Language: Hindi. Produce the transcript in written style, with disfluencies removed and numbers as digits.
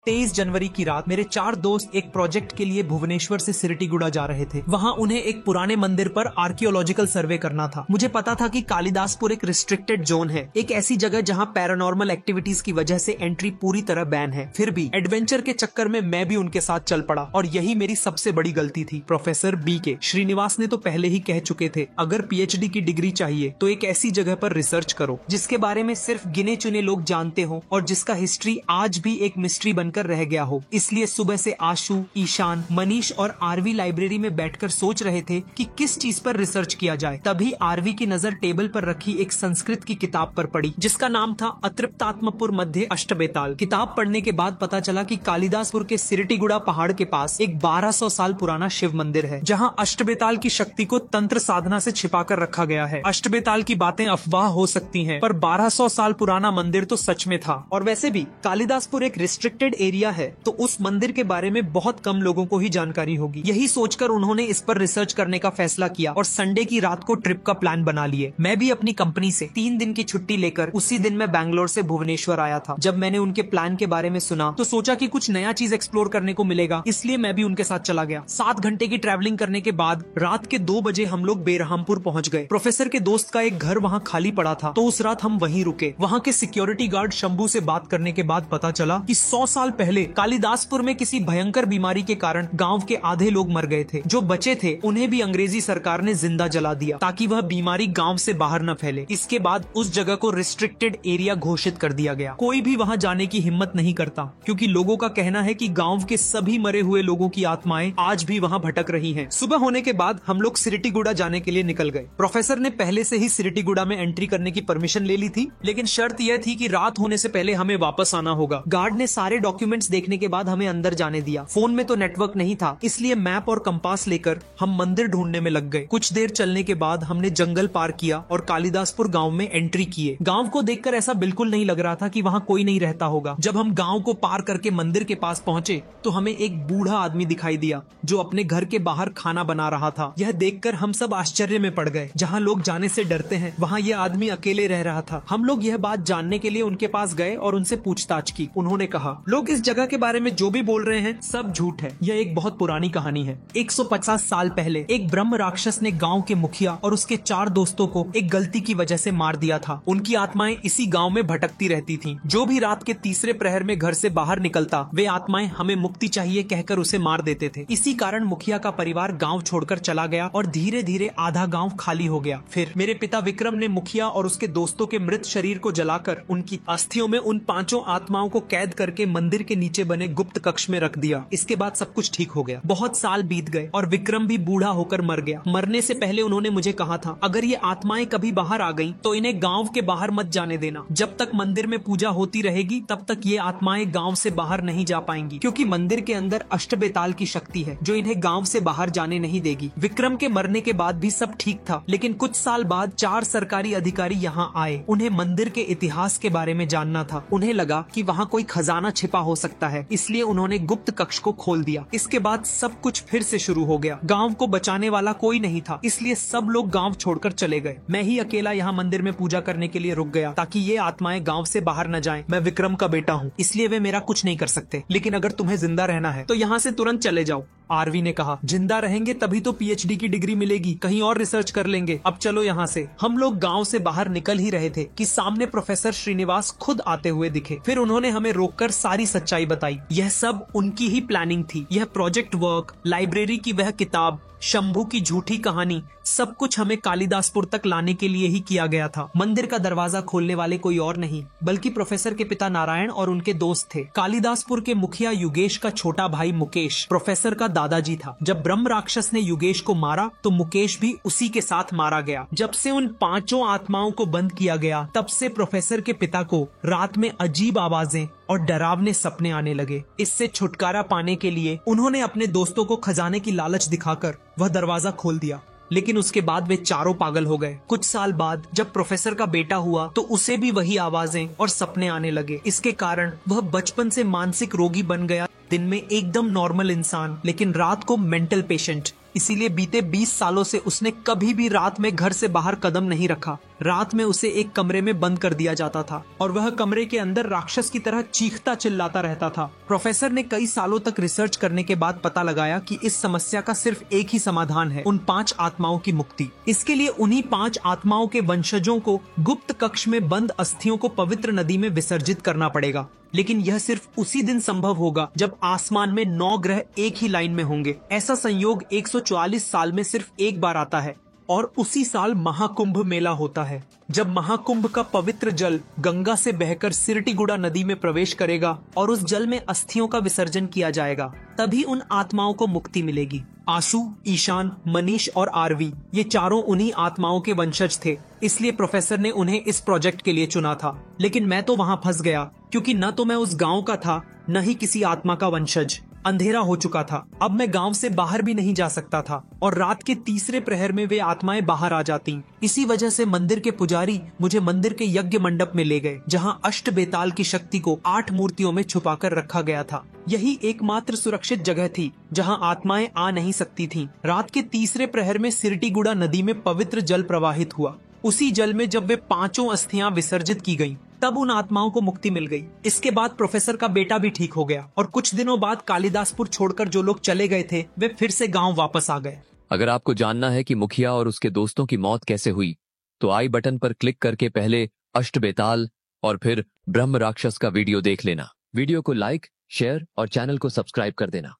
23 जनवरी की रात मेरे 4 दोस्त एक प्रोजेक्ट के लिए भुवनेश्वर से सिरटीगुड़ा जा रहे थे। वहां उन्हें एक पुराने मंदिर पर आर्कियोलॉजिकल सर्वे करना था। मुझे पता था कि कालिदासपुर एक रिस्ट्रिक्टेड जोन है, एक ऐसी जगह जहां पैरानॉर्मल एक्टिविटीज की वजह से एंट्री पूरी तरह बैन है। फिर भी एडवेंचर के चक्कर में मैं भी उनके साथ चल पड़ा और यही मेरी सबसे बड़ी गलती थी। प्रोफेसर बी के श्रीनिवास ने तो पहले ही कह चुके थे, अगर पीएचडी की डिग्री चाहिए तो एक ऐसी जगह पर रिसर्च करो जिसके बारे में सिर्फ गिने चुने लोग जानते हो और जिसका हिस्ट्री आज भी एक मिस्ट्री बनकर रह गया हो। इसलिए सुबह से आशु, ईशान, मनीष और आरवी लाइब्रेरी में बैठकर सोच रहे थे कि किस चीज पर रिसर्च किया जाए। तभी आरवी की नजर टेबल पर रखी एक संस्कृत की किताब पर पड़ी जिसका नाम था अतृप्तात्मपुर मध्य अष्टबेताल। किताब पढ़ने के बाद पता चला कि कालिदासपुर के सिरटीगुड़ा पहाड़ के पास एक 1200 साल पुराना शिव मंदिर है जहां अष्टबेताल की शक्ति को तंत्र साधना से छिपा कर रखा गया है। अष्टबेताल की बातें अफवाह हो सकती हैं, पर 1200 साल पुराना मंदिर तो सच में था। और वैसे भी कालिदासपुर एक रिस्ट्रिक्टेड एरिया है तो उस मंदिर के बारे में बहुत कम लोगों को ही जानकारी होगी। यही सोचकर उन्होंने इस पर रिसर्च करने का फैसला किया और संडे की रात को ट्रिप का प्लान बना लिए। मैं भी अपनी कंपनी से 3 दिन की छुट्टी लेकर उसी दिन मैं बैंगलोर से भुवनेश्वर आया था। जब मैंने उनके प्लान के बारे में सुना तो सोचा कि कुछ नया चीज एक्सप्लोर करने को मिलेगा, इसलिए मैं भी उनके साथ चला गया। 7 घंटे की ट्रैवलिंग करने के बाद रात के 2 बजे हम लोग बेरहामपुर पहुंच गए। प्रोफेसर के दोस्त का एक घर वहाँ खाली पड़ा था तो उस रात हम वहीं रुके। वहाँ के सिक्योरिटी गार्ड शंभू से बात करने के बाद पता चला कि 100 साल पहले कालिदासपुर में किसी भयंकर बीमारी के कारण गांव के आधे लोग मर गए थे। जो बचे थे उन्हें भी अंग्रेजी सरकार ने जिंदा जला दिया ताकि वह बीमारी गांव से बाहर न फैले। इसके बाद उस जगह को रिस्ट्रिक्टेड एरिया घोषित कर दिया गया। कोई भी वहां जाने की हिम्मत नहीं करता क्योंकि लोगों का कहना है कि गांव के सभी मरे हुए लोगों की आत्माएं आज भी वहां भटक रही हैं। सुबह होने के बाद हम लोग सिरटीगुड़ा जाने के लिए निकल गए। प्रोफेसर ने पहले से ही सिरटीगुड़ा में एंट्री करने की परमिशन ले ली थी, लेकिन शर्त यह थी कि रात होने से पहले हमें वापस आना होगा। गार्ड ने सारे डॉक्यूमेंट्स देखने के बाद हमें अंदर जाने दिया। फोन में तो नेटवर्क नहीं था, इसलिए मैप और कंपास लेकर हम मंदिर ढूंढने में लग गए। कुछ देर चलने के बाद हमने जंगल पार किया और कालिदासपुर गांव में एंट्री किए। गांव को देखकर ऐसा बिल्कुल नहीं लग रहा था कि वहां कोई नहीं रहता होगा। जब हम गांव को पार करके मंदिर के पास पहुंचे तो हमें एक बूढ़ा आदमी दिखाई दिया जो अपने घर के बाहर खाना बना रहा था। यह देखकर हम सब आश्चर्य में पड़ गए। जहाँ लोग जाने से डरते हैं वहाँ यह आदमी अकेले रह रहा था। हम लोग यह बात जानने के लिए उनके पास गए और उनसे पूछताछ की। उन्होंने कहा, लोग इस जगह के बारे में जो भी बोल रहे हैं सब झूठ है। यह एक बहुत पुरानी कहानी है। 150 साल पहले एक ब्रह्म राक्षस ने गांव के मुखिया और उसके 4 दोस्तों को एक गलती की वजह से मार दिया था। उनकी आत्माएं इसी गांव में भटकती रहती थीं। जो भी रात के तीसरे प्रहर में घर से बाहर निकलता वे आत्माएं हमें मुक्ति चाहिए कहकर उसे मार देते थे। इसी कारण मुखिया का परिवार गाँव छोड़कर चला गया और धीरे धीरे आधा गाँव खाली हो गया। फिर मेरे पिता विक्रम ने मुखिया और उसके दोस्तों के मृत शरीर को जलाकर उनकी अस्थियों में उन 5 आत्माओं को कैद करके मंदिर के नीचे बने गुप्त कक्ष में रख दिया। इसके बाद सब कुछ ठीक हो गया। बहुत साल बीत गए और विक्रम भी बूढ़ा होकर मर गया। मरने से पहले उन्होंने मुझे कहा था, अगर ये आत्माएं कभी बाहर आ गईं, तो इन्हें गांव के बाहर मत जाने देना। जब तक मंदिर में पूजा होती रहेगी तब तक ये आत्माएं गांव से बाहर नहीं जा पाएंगी, क्योंकि मंदिर के अंदर अष्टबेताल की शक्ति है जो इन्हें गांव से बाहर जाने नहीं देगी। विक्रम के मरने के बाद भी सब ठीक था, लेकिन कुछ साल बाद 4 सरकारी अधिकारी यहाँ आए। उन्हें मंदिर के इतिहास के बारे में जानना था। उन्हें लगा कि वहाँ कोई खजाना छिपा हो सकता है, इसलिए उन्होंने गुप्त कक्ष को खोल दिया। इसके बाद सब कुछ फिर से शुरू हो गया। गांव को बचाने वाला कोई नहीं था, इसलिए सब लोग गांव छोड़कर चले गए। मैं ही अकेला यहाँ मंदिर में पूजा करने के लिए रुक गया ताकि ये आत्माएं गांव से बाहर न जाएं। मैं विक्रम का बेटा हूँ, इसलिए वे मेरा कुछ नहीं कर सकते, लेकिन अगर तुम्हें जिंदा रहना है तो यहाँ से तुरंत चले जाओ। आरवी ने कहा, जिंदा रहेंगे तभी तो पीएचडी की डिग्री मिलेगी, कहीं और रिसर्च कर लेंगे। अब चलो यहाँ से। हम लोग गांव से बाहर निकल ही रहे थे कि सामने प्रोफेसर श्रीनिवास खुद आते हुए दिखे। फिर उन्होंने हमें रोककर सारी सच्चाई बताई। यह सब उनकी ही प्लानिंग थी। यह प्रोजेक्ट वर्क, लाइब्रेरी की वह किताब, शंभू की झूठी कहानी, सब कुछ हमें कालिदासपुर तक लाने के लिए ही किया गया था। मंदिर का दरवाजा खोलने वाले कोई और नहीं बल्कि प्रोफेसर के पिता नारायण और उनके दोस्त थे। कालिदासपुर के मुखिया युगेश का छोटा भाई मुकेश प्रोफेसर का दादाजी था। जब ब्रह्म राक्षस ने युगेश को मारा तो मुकेश भी उसी के साथ मारा गया। जब से उन 5 आत्माओं को बंद किया गया तब से प्रोफेसर के पिता को रात में अजीब आवाजें और डरावने सपने आने लगे। इससे छुटकारा पाने के लिए उन्होंने अपने दोस्तों को खजाने की लालच दिखाकर वह दरवाजा खोल दिया, लेकिन उसके बाद वे चारों पागल हो गए। कुछ साल बाद जब प्रोफेसर का बेटा हुआ तो उसे भी वही आवाजें और सपने आने लगे। इसके कारण वह बचपन से मानसिक रोगी बन गया। दिन में एकदम नॉर्मल इंसान, लेकिन रात को मेंटल पेशेंट। इसीलिए बीते 20 सालों से उसने कभी भी रात में घर से बाहर कदम नहीं रखा। रात में उसे एक कमरे में बंद कर दिया जाता था और वह कमरे के अंदर राक्षस की तरह चीखता चिल्लाता रहता था। प्रोफेसर ने कई सालों तक रिसर्च करने के बाद पता लगाया कि इस समस्या का सिर्फ एक ही समाधान है, उन 5 आत्माओं की मुक्ति। इसके लिए उन्हीं 5 आत्माओं के वंशजों को गुप्त कक्ष में बंद अस्थियों को पवित्र नदी में विसर्जित करना पड़ेगा। लेकिन यह सिर्फ उसी दिन संभव होगा जब आसमान में 9 ग्रह एक ही लाइन में होंगे। ऐसा संयोग 144 साल में सिर्फ एक बार आता है और उसी साल महाकुंभ मेला होता है, जब महाकुंभ का पवित्र जल गंगा से बहकर सिरटीगुड़ा नदी में प्रवेश करेगा और उस जल में अस्थियों का विसर्जन किया जाएगा। तभी उन आत्माओं को मुक्ति मिलेगी। आशु, ईशान, मनीष और आरवी, ये चारों उन्हीं आत्माओं के वंशज थे, इसलिए प्रोफेसर ने उन्हें इस प्रोजेक्ट के लिए चुना था। लेकिन मैं तो वहाँ फंस गया, क्योंकि न तो मैं उस गांव का था, न ही किसी आत्मा का वंशज। अंधेरा हो चुका था, अब मैं गांव से बाहर भी नहीं जा सकता था और रात के तीसरे प्रहर में वे आत्माएं बाहर आ जाती। इसी वजह से मंदिर के पुजारी मुझे मंदिर के यज्ञ मंडप में ले गए, जहां अष्ट बेताल की शक्ति को 8 मूर्तियों में छुपाकर रखा गया था। यही एकमात्र सुरक्षित जगह थी जहां आत्माएं आ नहीं सकती थीं। रात के तीसरे प्रहर में सिरटीगुड़ा नदी में पवित्र जल प्रवाहित हुआ। उसी जल में जब वे 5 अस्थियां विसर्जित की गईं, तब उन आत्माओं को मुक्ति मिल गई। इसके बाद प्रोफेसर का बेटा भी ठीक हो गया और कुछ दिनों बाद कालिदासपुर छोड़कर जो लोग चले गए थे वे फिर से गांव वापस आ गए। अगर आपको जानना है कि मुखिया और उसके दोस्तों की मौत कैसे हुई, तो आई बटन पर क्लिक करके पहले अष्टबेताल और फिर ब्रह्म राक्षस का वीडियो देख लेना। वीडियो को लाइक, शेयर और चैनल को सब्सक्राइब कर देना।